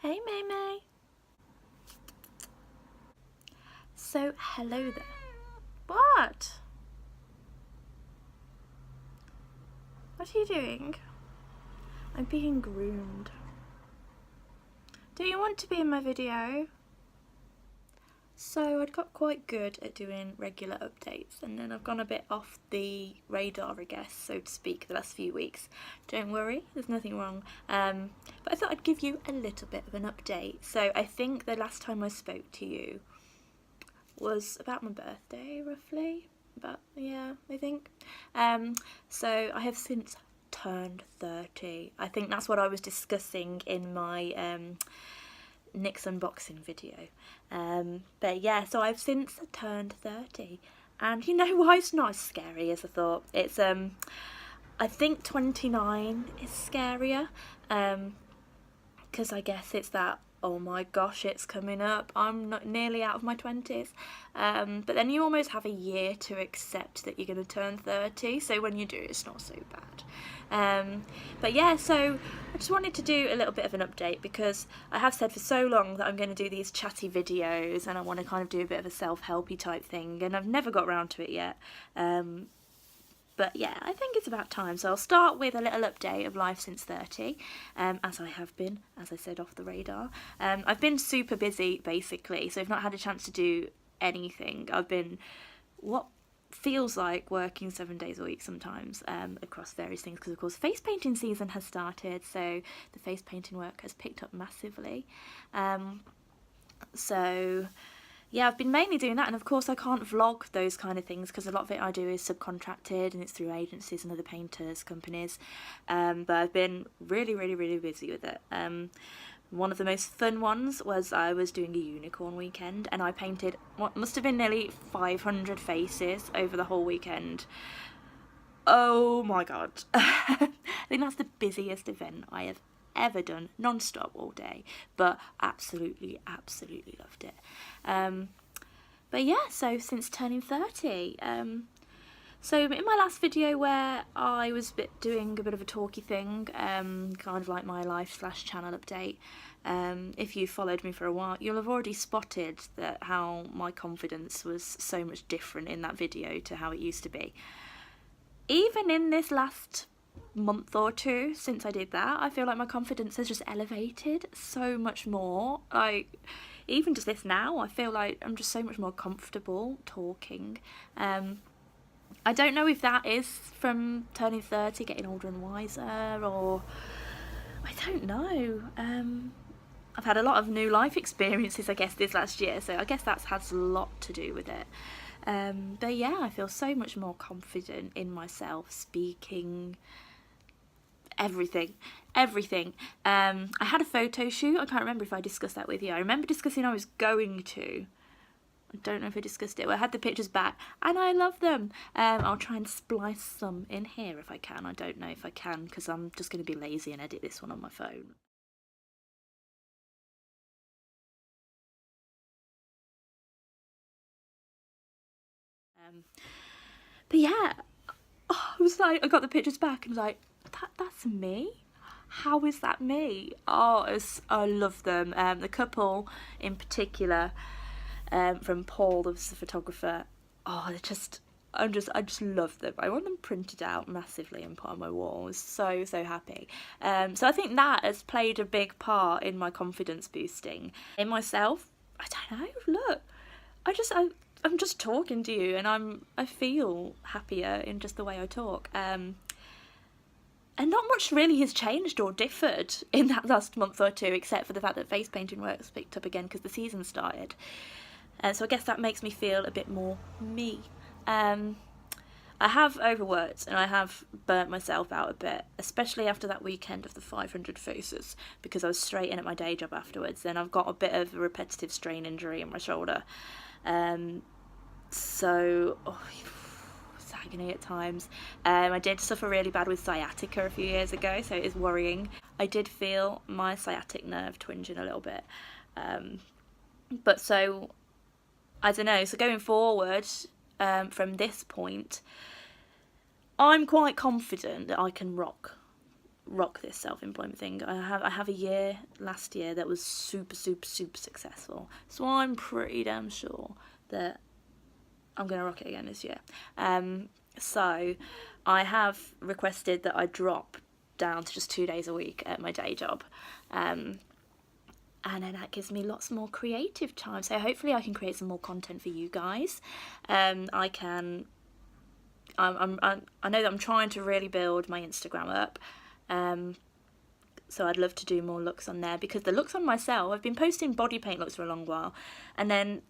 Hey May May. So, hello there. What? What are you doing? I'm being groomed. Do you want to be in my video? So I'd got quite good at doing regular updates, and then I've gone a bit off the radar, I guess, so to speak, the last few weeks. Don't worry, there's nothing wrong. But I thought I'd give you a little bit of an update. So I think the last time I spoke to you was about my birthday, roughly. But yeah, I think. So I have since turned 30. I think that's what I was discussing in my Nick's unboxing video. But yeah, so I've since turned 30. And you know why it's not as scary as I thought? It's I think 29 is scarier. Because I guess it's that, oh my gosh, it's coming up, I'm not nearly out of my 20s. But then you almost have a year to accept that you're going to turn 30, so when you do, it's not so bad. But yeah, so I just wanted to do a little bit of an update, because I have said for so long that I'm going to do these chatty videos and I want to kind of do a bit of a self-helpy type thing, and I've never got around to it yet. But yeah, I think it's about time. So I'll start with a little update of life since 30, as I have been, as I said, off the radar. I've been super busy, basically, so I've not had a chance to do anything. I've been what feels like working 7 days a week sometimes, across various things, because of course face painting season has started, so the face painting work has picked up massively. So yeah, I've been mainly doing that, and of course I can't vlog those kind of things because a lot of it I do is subcontracted and it's through agencies and other painters, companies. But I've been really busy with it. One of the most fun ones was I was doing a unicorn weekend, and I painted what must have been nearly 500 faces over the whole weekend. Oh my god. I think that's the busiest event I have ever done, non-stop all day, but absolutely loved it. But yeah, so since turning 30, so in my last video where I was doing a bit of a talky thing, kind of like my life/channel update, if you followed me for a while, you'll have already spotted that how my confidence was so much different in that video to how it used to be. Even in this last month or two since I did that, I feel like my confidence has just elevated so much more. Like, even just this now, I feel like I'm just so much more comfortable talking. I don't know if that is from turning 30, getting older and wiser, or I don't know. I've had a lot of new life experiences, I guess, this last year, so I guess that has a lot to do with it. But yeah, I feel so much more confident in myself, speaking, everything. I had a photo shoot. I can't remember if I discussed that with you. I remember discussing I was going to. I don't know if I discussed it. Well, I had the pictures back and I love them. I'll try and splice some in here if I can. I don't know if I can because I'm just going to be lazy and edit this one on my phone. But yeah, I was like, I got the pictures back and was like, that's me? How is that me? Oh, I love them. The couple in particular, from Paul, the photographer. Oh, I just love them. I want them printed out massively and put on my wall. I was so happy. So I think that has played a big part in my confidence boosting in myself. I don't know. Look, I'm just talking to you, and I feel happier in just the way I talk. And not much really has changed or differed in that last month or two, except for the fact that face painting work's picked up again because the season started. So I guess that makes me feel a bit more me. I have overworked and I have burnt myself out a bit, especially after that weekend of the 500 faces, because I was straight in at my day job afterwards. Then I've got a bit of a repetitive strain injury in my shoulder. So, it's agony at times. I did suffer really bad with sciatica a few years ago, so it is worrying. I did feel my sciatic nerve twinging a little bit. But so, I don't know, so going forward, from this point, I'm quite confident that I can rock rock this self-employment thing. I have a year last year that was super successful, so I'm pretty damn sure that I'm gonna rock it again this year. So I have requested that I drop down to just 2 days a week at my day job, and then that gives me lots more creative time, so hopefully I can create some more content for you guys. I know that I'm trying to really build my Instagram up, so I'd love to do more looks on there, because the looks on myself, I've been posting body paint looks for a long while, and then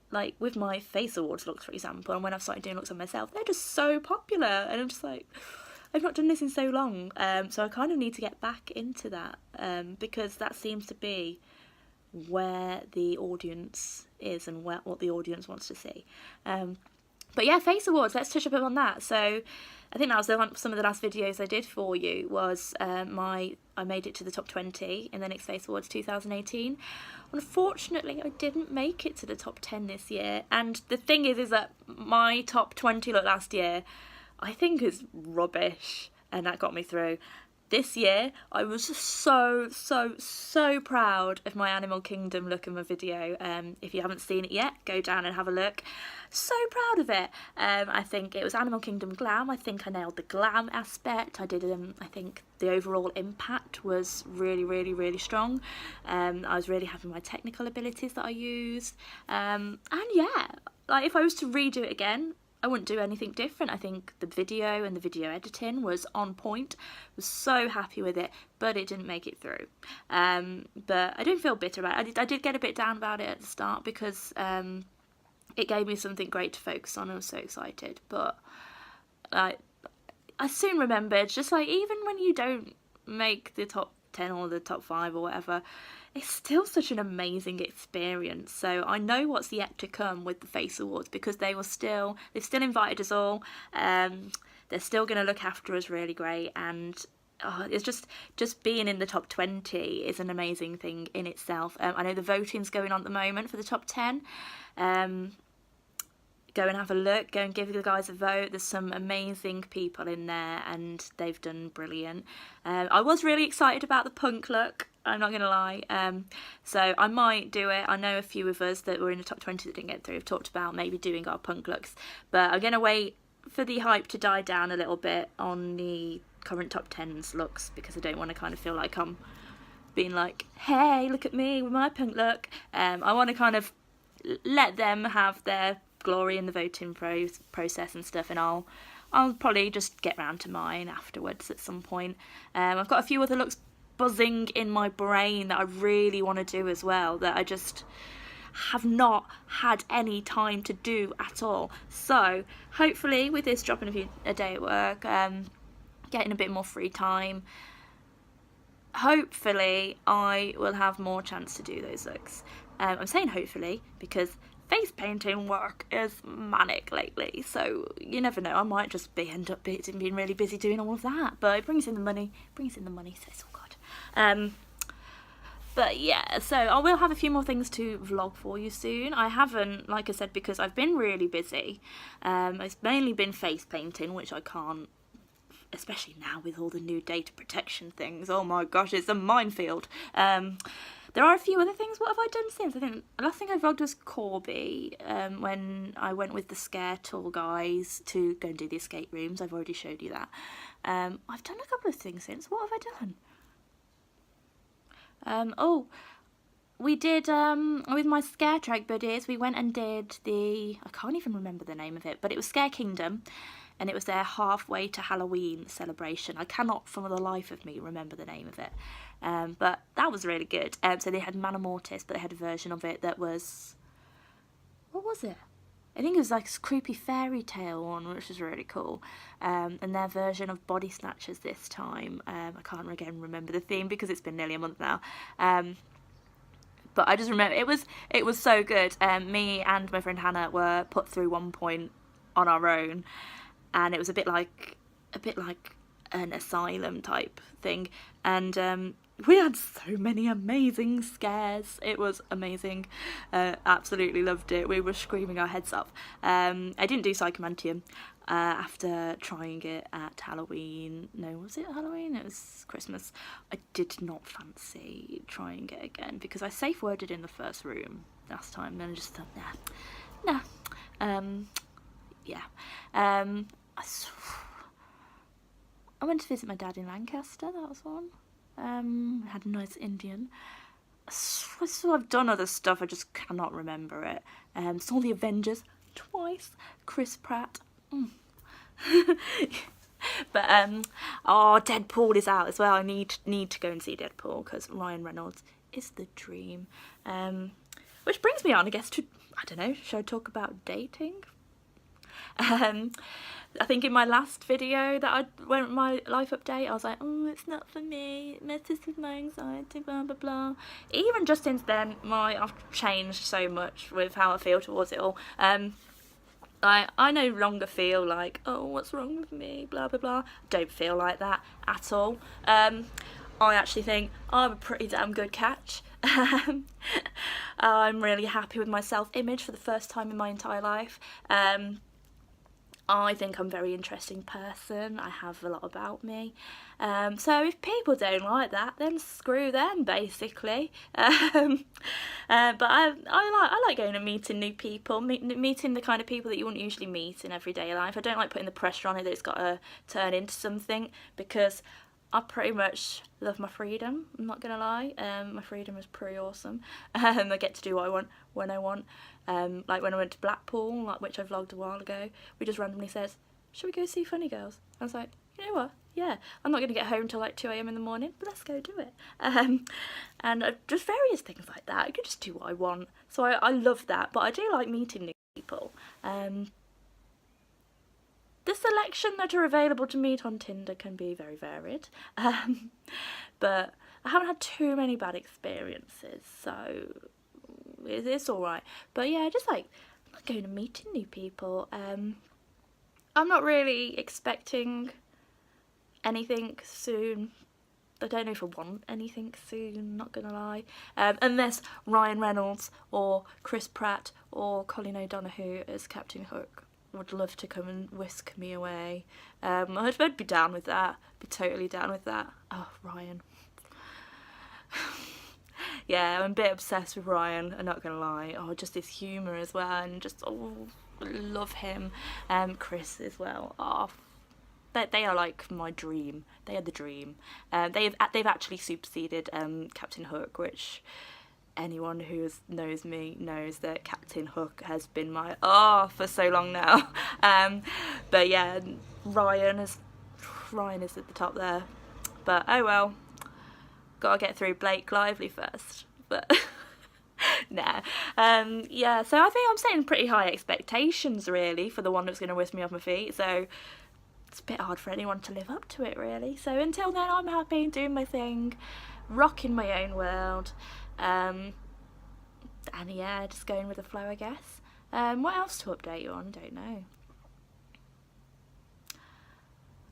like with my face awards looks, for example, and when I've started doing looks on myself, they're just so popular, and I'm just like, I've not done this in so long, so I kind of need to get back into that, because that seems to be where the audience is and what the audience wants to see. But yeah, face awards, let's touch a bit on that. So I think that was some of the last videos I did for you, was I made it to the top 20 in the Next Face Awards 2018. Unfortunately, I didn't make it to the top 10 this year, and the thing is that my top 20 look last year I think is rubbish, and that got me through. This year, I was just so proud of my Animal Kingdom look in my video. If you haven't seen it yet, go down and have a look. So proud of it. I think it was Animal Kingdom Glam. I think I nailed the glam aspect. I think the overall impact was really strong. I was really happy with my technical abilities that I used. And yeah, like if I was to redo it again, I wouldn't do anything different. I think the video and the video editing was on point. Was so happy with it, but it didn't make it through. But I didn't feel bitter about it. I did get a bit down about it at the start, because it gave me something great to focus on. I was so excited, but I soon remembered, just like, even when you don't make the top 10 or the top 5 or whatever, it's still such an amazing experience. So I know what's yet to come with the Face Awards, because they've still invited us all. They're still going to look after us really great, and it's just being in the top 20 is an amazing thing in itself. I know the voting's going on at the moment for the top 10. Go and have a look, go and give the guys a vote. There's some amazing people in there, and they've done brilliant. I was really excited about the punk look, I'm not going to lie, so I might do it. I know a few of us that were in the top 20 that didn't get through have talked about maybe doing our punk looks, but I'm going to wait for the hype to die down a little bit on the current top 10's looks, because I don't want to kind of feel like I'm being like, hey, look at me with my punk look. I want to kind of let them have their glory in the voting process and stuff, and I'll probably just get round to mine afterwards at some point. I've got a few other looks buzzing in my brain that I really want to do as well, that I just have not had any time to do at all. So hopefully with this dropping a day at work, getting a bit more free time, hopefully I will have more chance to do those looks. I'm saying hopefully because face painting work is manic lately, so you never know, I might just end up being really busy doing all of that, but it brings in the money, so it's all good. But yeah, so I will have a few more things to vlog for you soon. I haven't, like I said, because I've been really busy. It's mainly been face painting, which I can't, especially now with all the new data protection things. Oh my gosh, it's a minefield. There are a few other things. What have I done since? I think the last thing I vlogged was Corby, when I went with the Scare Tour guys to go and do the escape rooms. I've already showed you that. I've done a couple of things since. What have I done? We did, with my Scare Track buddies, we went and did I can't even remember the name of it, but it was Scare Kingdom, and it was their halfway to Halloween celebration. I cannot, for the life of me, remember the name of it, but that was really good. So they had Mana Mortis, but they had a version of it that was, what was it? I think it was like a creepy fairy tale one, which was really cool. And their version of Body Snatchers this time. I can't again remember the theme because it's been nearly a month now. But I just remember it was so good. Me and my friend Hannah were put through one point on our own, and it was a bit like an asylum type thing. And we had so many amazing scares. It was amazing. Absolutely loved it. We were screaming our heads off. I didn't do Psychomantium. after trying it at Halloween. No, was it Halloween? It was Christmas. I did not fancy trying it again because I safe worded in the first room last time. Then I just thought, nah. Yeah. I went to visit my dad in Lancaster. That was one. Had a nice Indian. So I've done other stuff. I just cannot remember it. Saw the Avengers twice. Chris Pratt. But oh, Deadpool is out as well. I need to go and see Deadpool because Ryan Reynolds is the dream. Which brings me on, I guess, to, I don't know, should I talk about dating? I think in my last video that I went with my life update, I was like, oh, it's not for me, it messes with my anxiety, blah blah blah. Even just since then, I've changed so much with how I feel towards it all. I no longer feel like, oh, what's wrong with me, blah blah blah. Don't feel like that at all. I actually think I'm a pretty damn good catch. I'm really happy with my self-image for the first time in my entire life. I think I'm a very interesting person. I have a lot about me. So if people don't like that, then screw them, basically. But I like going and meeting new people, meeting the kind of people that you wouldn't usually meet in everyday life. I don't like putting the pressure on it that it's got to turn into something, because I pretty much love my freedom, I'm not gonna lie. My freedom is pretty awesome. I get to do what I want when I want. Like when I went to Blackpool, which I vlogged a while ago, we just randomly says, should we go see Funny Girls? I was like, you know what, yeah, I'm not going to get home till like 2 AM in the morning, but let's go do it. And just various things like that. I can just do what I want. So I love that, but I do like meeting new people. The selection that are available to meet on Tinder can be very varied, but I haven't had too many bad experiences, so it's alright. But yeah, just like going and meeting new people. I'm not really expecting anything soon. I don't know if I want anything soon, not gonna lie. Unless Ryan Reynolds or Chris Pratt or Colin O'Donoghue as Captain Hook would love to come and whisk me away. I'd be down with that. Be totally down with that. Oh, Ryan. Yeah, I'm a bit obsessed with Ryan, I'm not gonna lie. Oh, just his humour as well, and just, oh, love him. Chris as well. Oh, they are like my dream. They are the dream. They've actually superseded Captain Hook, which anyone who knows me knows that Captain Hook has been my for so long now. But yeah, Ryan is at the top there. But oh well, gotta get through Blake Lively first. But nah. Yeah, so I think I'm setting pretty high expectations really for the one that's gonna whisk me off my feet. So it's a bit hard for anyone to live up to it really. So until then, I'm happy doing my thing, rocking my own world. And yeah, just going with the flow, I guess. What else to update you on? Don't know.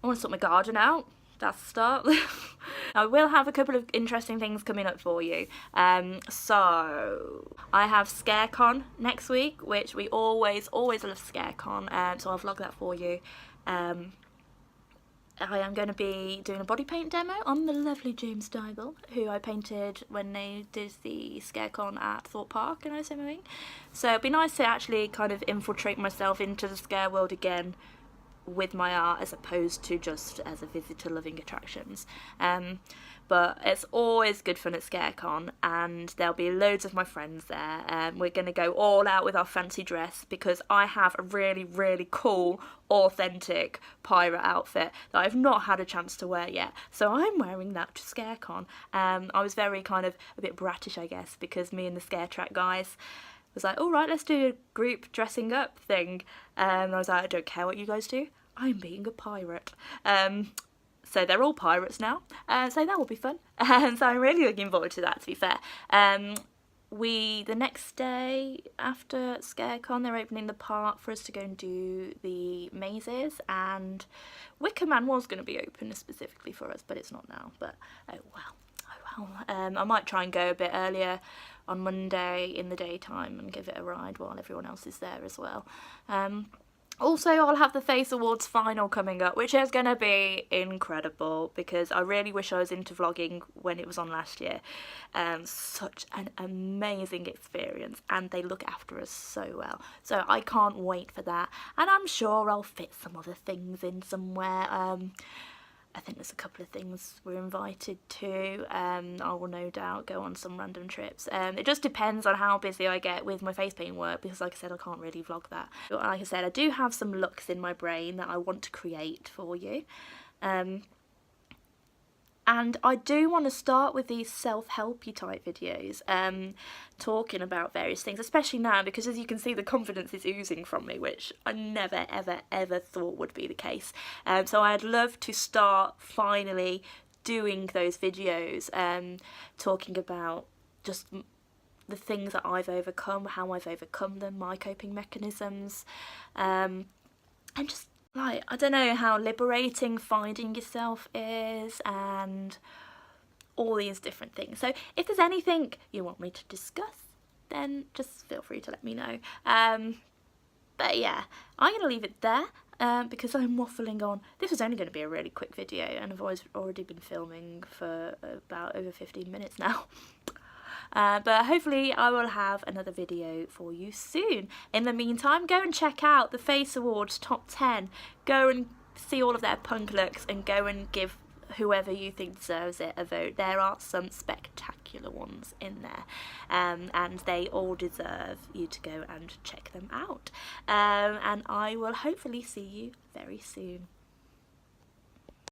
I want to sort my garden out. That's the start. I will have a couple of interesting things coming up for you. So I have ScareCon next week, which we always love ScareCon. So I'll vlog that for you. I am going to be doing a body paint demo on the lovely James Dybel, who I painted when they did the ScareCon at Thorpe Park in Osamowing. So it'd be nice to actually kind of infiltrate myself into the scare world again with my art, as opposed to just as a visitor loving attractions. But it's always good fun at ScareCon, and there'll be loads of my friends there. We're going to go all out with our fancy dress, because I have a really, really cool, authentic pirate outfit that I've not had a chance to wear yet. So I'm wearing that to ScareCon. I was very kind of a bit brattish, I guess, because me and the Scare Track guys was like, all right, let's do a group dressing up thing. And I was like, I don't care what you guys do, I'm being a pirate. So they're all pirates now, so that will be fun. So I'm really looking forward to that, to be fair. The next day after ScareCon, they're opening the park for us to go and do the mazes, and Wicker Man was going to be open specifically for us, but it's not now. But oh well. I might try and go a bit earlier on Monday in the daytime and give it a ride while everyone else is there as well. Also, I'll have the Face Awards final coming up, which is going to be incredible because I really wish I was into vlogging when it was on last year. Such an amazing experience, and they look after us so well. So I can't wait for that, and I'm sure I'll fit some other things in somewhere. I think there's a couple of things we're invited to. I will no doubt go on some random trips. It just depends on how busy I get with my face paint work, because like I said, I can't really vlog that. But like I said, I do have some looks in my brain that I want to create for you. And I do want to start with these self-helpy type videos, talking about various things, especially now because, as you can see, the confidence is oozing from me, which I never, ever, ever thought would be the case. So I'd love to start finally doing those videos, talking about just the things that I've overcome, how I've overcome them, my coping mechanisms, and just, like, I don't know how liberating finding yourself is and all these different things. So if there's anything you want me to discuss, then just feel free to let me know. But yeah, I'm going to leave it there because I'm waffling on. This was only going to be a really quick video, and I've already been filming for about over 15 minutes now. But hopefully I will have another video for you soon. In the meantime, go and check out the Face Awards Top 10. Go and see all of their punk looks and go and give whoever you think deserves it a vote. There are some spectacular ones in there, and they all deserve you to go and check them out. And I will hopefully see you very soon.